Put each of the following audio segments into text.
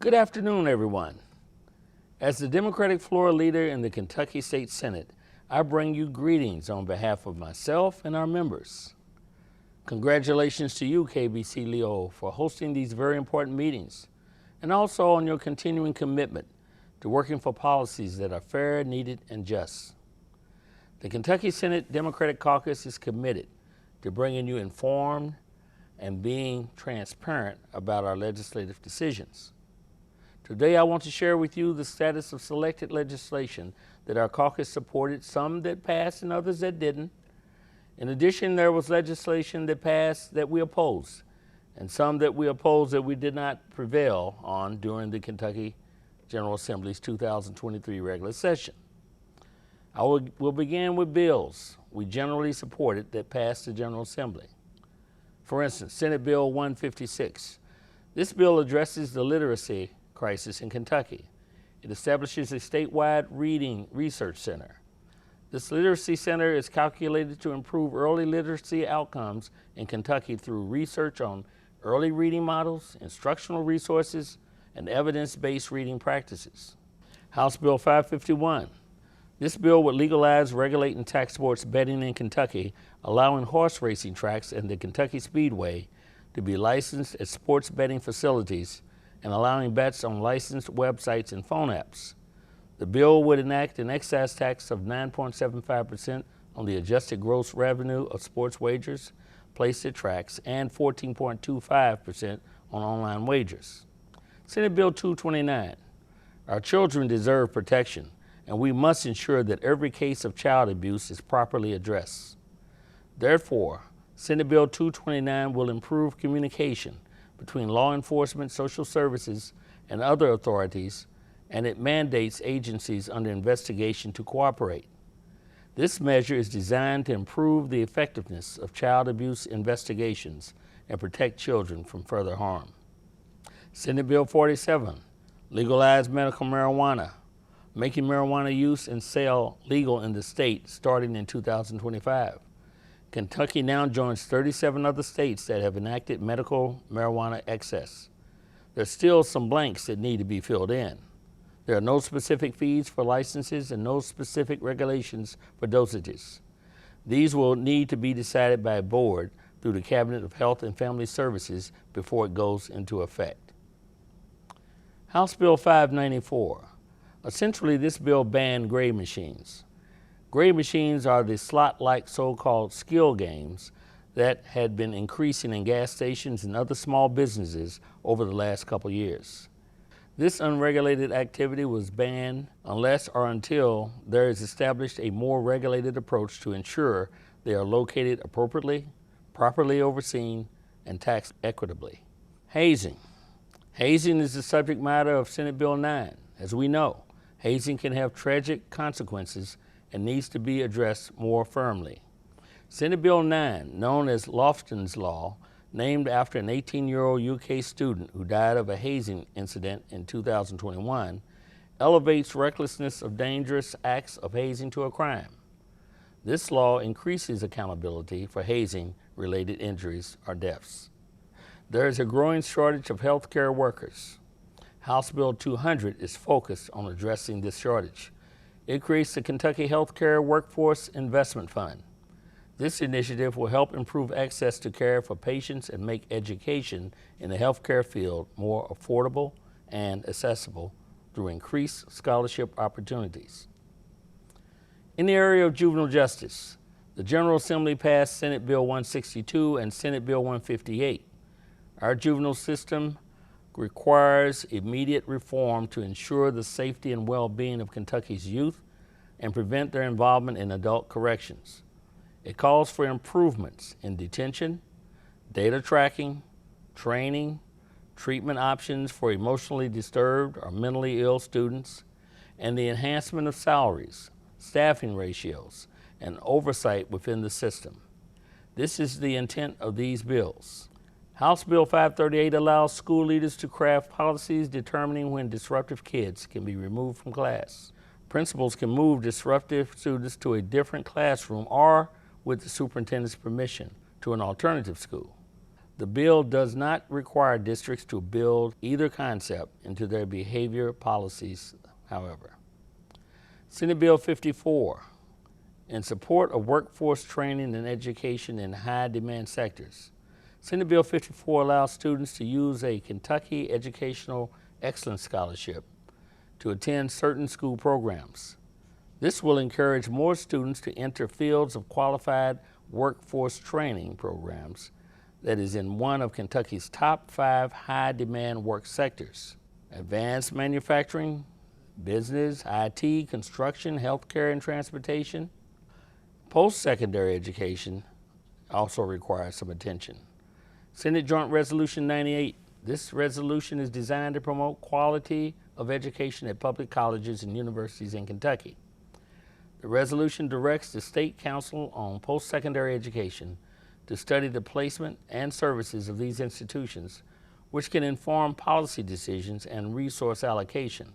Good afternoon, everyone. As the Democratic floor leader in the Kentucky State Senate, I bring you greetings on behalf of myself and our members. Congratulations to you, KBC-LEO, for hosting these very important meetings, and also on your continuing commitment to working for policies that are fair, needed, and just. The Kentucky Senate Democratic Caucus is committed to bringing you informed and being transparent about our legislative decisions. Today I want to share with you the status of selected legislation that our caucus supported, some that passed and others that didn't. In addition, there was legislation that passed that we opposed, and some that we opposed that we did not prevail on during the Kentucky General Assembly's 2023 regular session. We'll begin with bills we generally supported that passed the General Assembly. For instance, Senate Bill 156. This bill addresses the literacy crisis in Kentucky. It establishes a statewide reading research center. This literacy center is calculated to improve early literacy outcomes in Kentucky through research on early reading models, instructional resources, and evidence-based reading practices. House Bill 551. This bill would legalize, regulate, and tax sports betting in Kentucky, allowing horse racing tracks and the Kentucky Speedway to be licensed as sports betting facilities and allowing bets on licensed websites and phone apps. The bill would enact an excise tax of 9.75% on the adjusted gross revenue of sports wagers placed at tracks and 14.25% on online wagers. Senate Bill 229. Our children deserve protection, and we must ensure that every case of child abuse is properly addressed. Therefore, Senate Bill 229 will improve communication between law enforcement, social services, and other authorities, and it mandates agencies under investigation to cooperate. This measure is designed to improve the effectiveness of child abuse investigations and protect children from further harm. Senate Bill 47, legalize medical marijuana, making marijuana use and sale legal in the state starting in 2025. Kentucky now joins 37 other states that have enacted medical marijuana excess. There's still some blanks that need to be filled in. There are no specific fees for licenses and no specific regulations for dosages. These will need to be decided by a board through the Cabinet of Health and Family Services before it goes into effect. House Bill 594. Essentially, this bill banned gray machines. Gray machines are the slot-like so-called skill games that had been increasing in gas stations and other small businesses over the last couple years. This unregulated activity was banned unless or until there is established a more regulated approach to ensure they are located appropriately, properly overseen, and taxed equitably. Hazing. Hazing is the subject matter of Senate Bill 9. As we know, hazing can have tragic consequences and needs to be addressed more firmly. Senate Bill 9, known as Lofton's Law, named after an 18-year-old UK student who died of a hazing incident in 2021, elevates recklessness of dangerous acts of hazing to a crime. This law increases accountability for hazing-related injuries or deaths. There is a growing shortage of healthcare workers. House Bill 200 is focused on addressing this shortage. It creates the Kentucky Healthcare Workforce Investment Fund. This initiative will help improve access to care for patients and make education in the healthcare field more affordable and accessible through increased scholarship opportunities. In the area of juvenile justice, the General Assembly passed Senate Bill 162 and Senate Bill 158. Our juvenile system requires immediate reform to ensure the safety and well-being of Kentucky's youth and prevent their involvement in adult corrections. It calls for improvements in detention, data tracking, training, treatment options for emotionally disturbed or mentally ill students, and the enhancement of salaries, staffing ratios, and oversight within the system. This is the intent of these bills. House Bill 538 allows school leaders to craft policies determining when disruptive kids can be removed from class. Principals can move disruptive students to a different classroom or, with the superintendent's permission, to an alternative school. The bill does not require districts to build either concept into their behavior policies, however. Senate Bill 54, in support of workforce training and education in high-demand sectors. Senate Bill 54 allows students to use a Kentucky Educational Excellence Scholarship to attend certain school programs. This will encourage more students to enter fields of qualified workforce training programs that is in one of Kentucky's top 5 high-demand work sectors: advanced manufacturing, business, IT, construction, healthcare, and transportation. Post-secondary education also requires some attention. Senate Joint Resolution 98. This resolution is designed to promote quality of education at public colleges and universities in Kentucky. The resolution directs the State Council on Post-Secondary Education to study the placement and services of these institutions, which can inform policy decisions and resource allocation.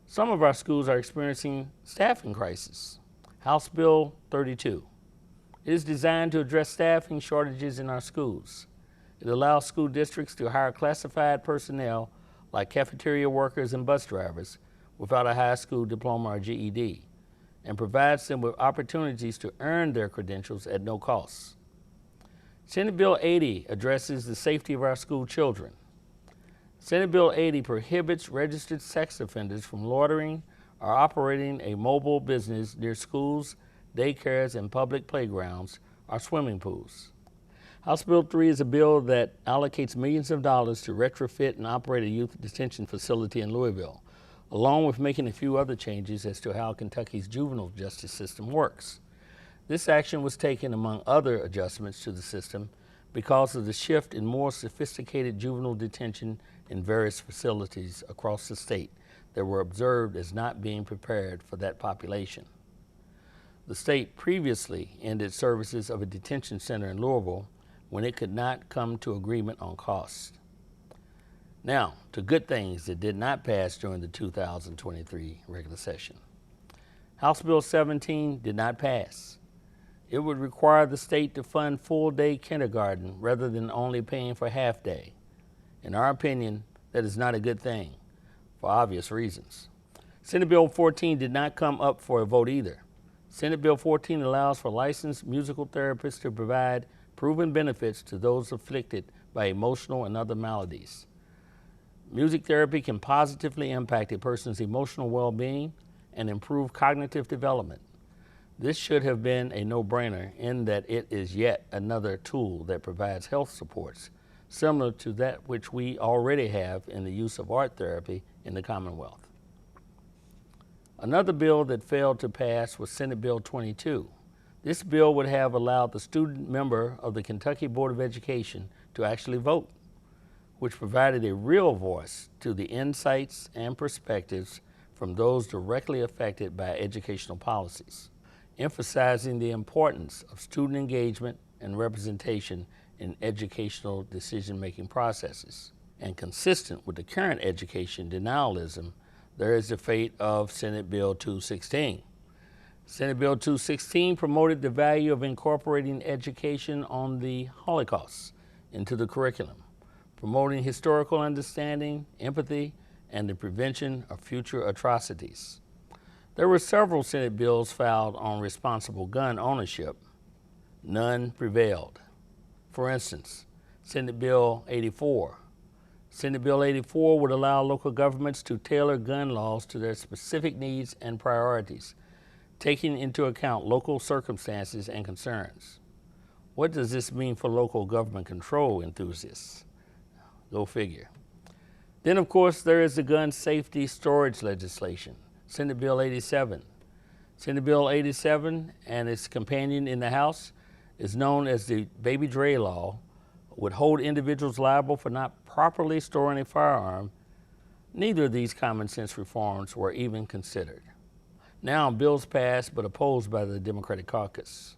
Some of our schools are experiencing staffing crisis. House Bill 32. It is designed to address staffing shortages in our schools. It allows school districts to hire classified personnel like cafeteria workers and bus drivers without a high school diploma or GED, and provides them with opportunities to earn their credentials at no cost. Senate Bill 80 addresses the safety of our school children. Senate Bill 80 prohibits registered sex offenders from loitering or operating a mobile business near schools, daycares, and public playgrounds or swimming pools. House Bill 3 is a bill that allocates millions of dollars to retrofit and operate a youth detention facility in Louisville, along with making a few other changes as to how Kentucky's juvenile justice system works. This action was taken, among other adjustments to the system, because of the shift in more sophisticated juvenile detention in various facilities across the state that were observed as not being prepared for that population. The state previously ended services of a detention center in Louisville when it could not come to agreement on costs. Now, to good things that did not pass during the 2023 regular session. House Bill 17 did not pass. It would require the state to fund full-day kindergarten rather than only paying for half-day. In our opinion, that is not a good thing, for obvious reasons. Senate Bill 14 did not come up for a vote either. Senate Bill 14 allows for licensed musical therapists to provide proven benefits to those afflicted by emotional and other maladies. Music therapy can positively impact a person's emotional well-being and improve cognitive development. This should have been a no-brainer in that it is yet another tool that provides health supports, similar to that which we already have in the use of art therapy in the Commonwealth. Another bill that failed to pass was Senate Bill 22. This bill would have allowed the student member of the Kentucky Board of Education to actually vote, which provided a real voice to the insights and perspectives from those directly affected by educational policies, emphasizing the importance of student engagement and representation in educational decision-making processes. And consistent with the current education denialism, there is the fate of Senate Bill 216. Senate Bill 216 promoted the value of incorporating education on the Holocaust into the curriculum, promoting historical understanding, empathy, and the prevention of future atrocities. There were several Senate bills filed on responsible gun ownership. None prevailed. For instance, Senate Bill 84. Senate Bill 84 would allow local governments to tailor gun laws to their specific needs and priorities, taking into account local circumstances and concerns. What does this mean for local government control enthusiasts? Go figure. Then, of course, there is the gun safety storage legislation, Senate Bill 87. Senate Bill 87 and its companion in the House is known as the Baby Dre Law, would hold individuals liable for not properly storing a firearm. Neither of these common sense reforms were even considered. Now, bills passed but opposed by the Democratic caucus.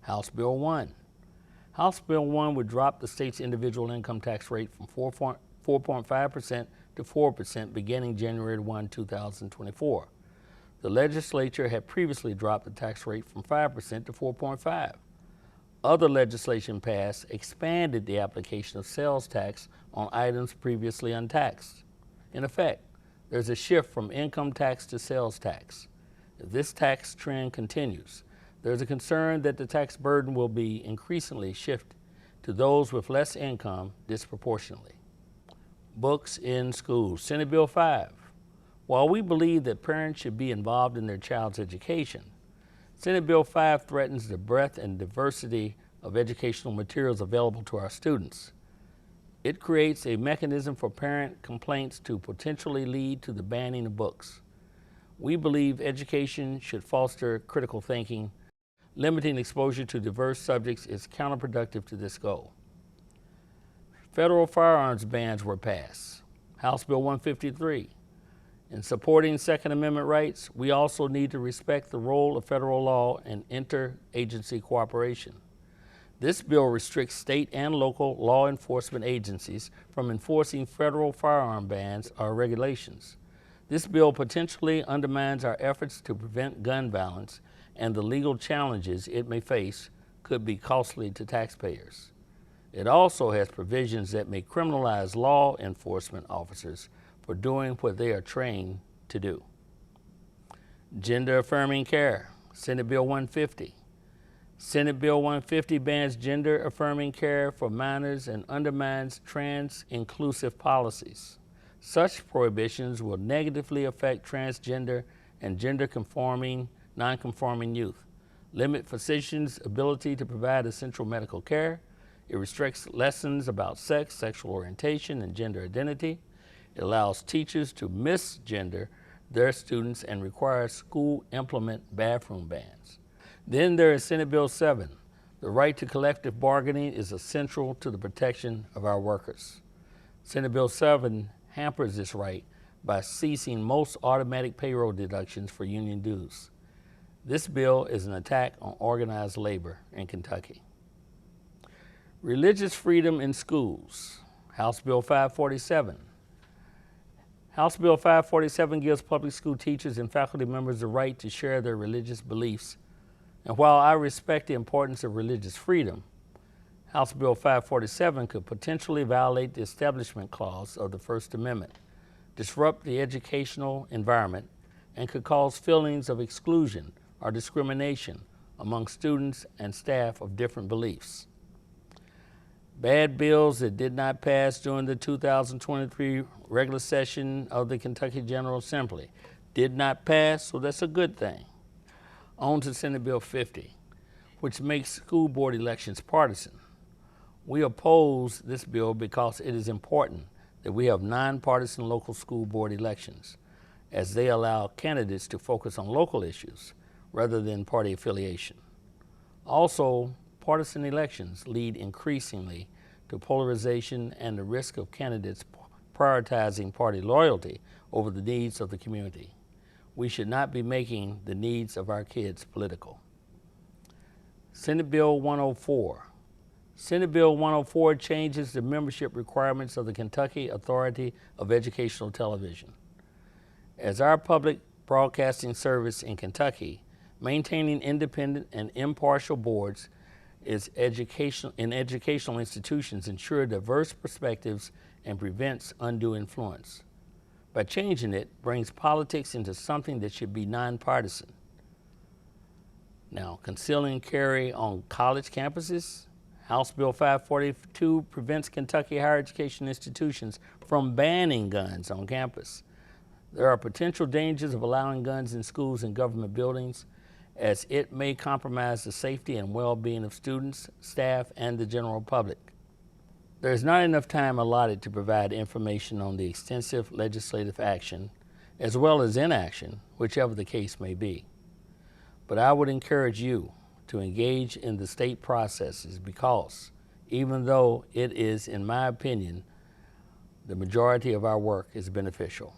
House Bill 1. House Bill 1 would drop the state's individual income tax rate from 4.5% to 4% beginning January 1, 2024. The legislature had previously dropped the tax rate from 5% to 4.5%. Other legislation passed expanded the application of sales tax on items previously untaxed. In effect, there's a shift from income tax to sales tax. If this tax trend continues, there's a concern that the tax burden will be increasingly shifted to those with less income disproportionately. Books in schools. Senate Bill 5. While we believe that parents should be involved in their child's education, Senate Bill 5 threatens the breadth and diversity of educational materials available to our students. It creates a mechanism for parent complaints to potentially lead to the banning of books. We believe education should foster critical thinking. Limiting exposure to diverse subjects is counterproductive to this goal. Federal firearms bans were passed. House Bill 153. In supporting Second Amendment rights, we also need to respect the role of federal law and interagency cooperation. This bill restricts state and local law enforcement agencies from enforcing federal firearm bans or regulations. This bill potentially undermines our efforts to prevent gun violence, and the legal challenges it may face could be costly to taxpayers. It also has provisions that may criminalize law enforcement officers for doing what they are trained to do. Gender-affirming care. Senate Bill 150. Senate Bill 150 bans gender-affirming care for minors and undermines trans-inclusive policies. Such prohibitions will negatively affect transgender and gender-conforming, non-conforming youth, limit physicians' ability to provide essential medical care. It restricts lessons about sex, sexual orientation, and gender identity. It allows teachers to misgender their students and requires schools implement bathroom bans. Then there is Senate Bill 7. The right to collective bargaining is essential to the protection of our workers. Senate Bill 7 hampers this right by ceasing most automatic payroll deductions for union dues. This bill is an attack on organized labor in Kentucky. Religious freedom in schools. House Bill 547. House Bill 547 gives public school teachers and faculty members the right to share their religious beliefs. And while I respect the importance of religious freedom, House Bill 547 could potentially violate the Establishment Clause of the First Amendment, disrupt the educational environment, and could cause feelings of exclusion or discrimination among students and staff of different beliefs. Bad bills that did not pass during the 2023 regular session of the Kentucky General Assembly did not pass, so that's a good thing. On to Senate Bill 50, which makes school board elections partisan. We oppose this bill because it is important that we have nonpartisan local school board elections, as they allow candidates to focus on local issues rather than party affiliation. Also, partisan elections lead increasingly to polarization and the risk of candidates prioritizing party loyalty over the needs of the community. We should not be making the needs of our kids political. Senate Bill 104. Senate Bill 104 changes the membership requirements of the Kentucky Authority of Educational Television. As our public broadcasting service in Kentucky, maintaining independent and impartial boards in educational institutions ensure diverse perspectives and prevents undue influence. By changing it, brings politics into something that should be nonpartisan. Now, concealing carry on college campuses. House Bill 542 prevents Kentucky higher education institutions from banning guns on campus. There are potential dangers of allowing guns in schools and government buildings, as it may compromise the safety and well-being of students, staff, and the general public. There is not enough time allotted to provide information on the extensive legislative action, as well as inaction, whichever the case may be. But I would encourage you to engage in the state processes because, even though it is, in my opinion, the majority of our work is beneficial,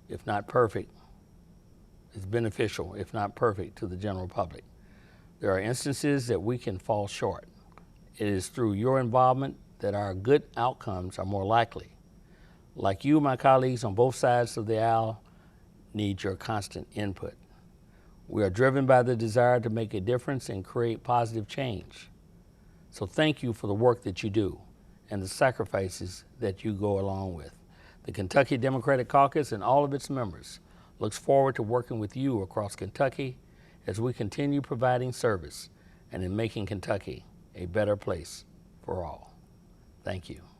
if not perfect, is beneficial, if not perfect, to the general public. There are instances that we can fall short. It is through your involvement that our good outcomes are more likely. Like you, my colleagues on both sides of the aisle need your constant input. We are driven by the desire to make a difference and create positive change. So thank you for the work that you do and the sacrifices that you go along with. The Kentucky Democratic Caucus and all of its members looks forward to working with you across Kentucky as we continue providing service and in making Kentucky a better place for all. Thank you.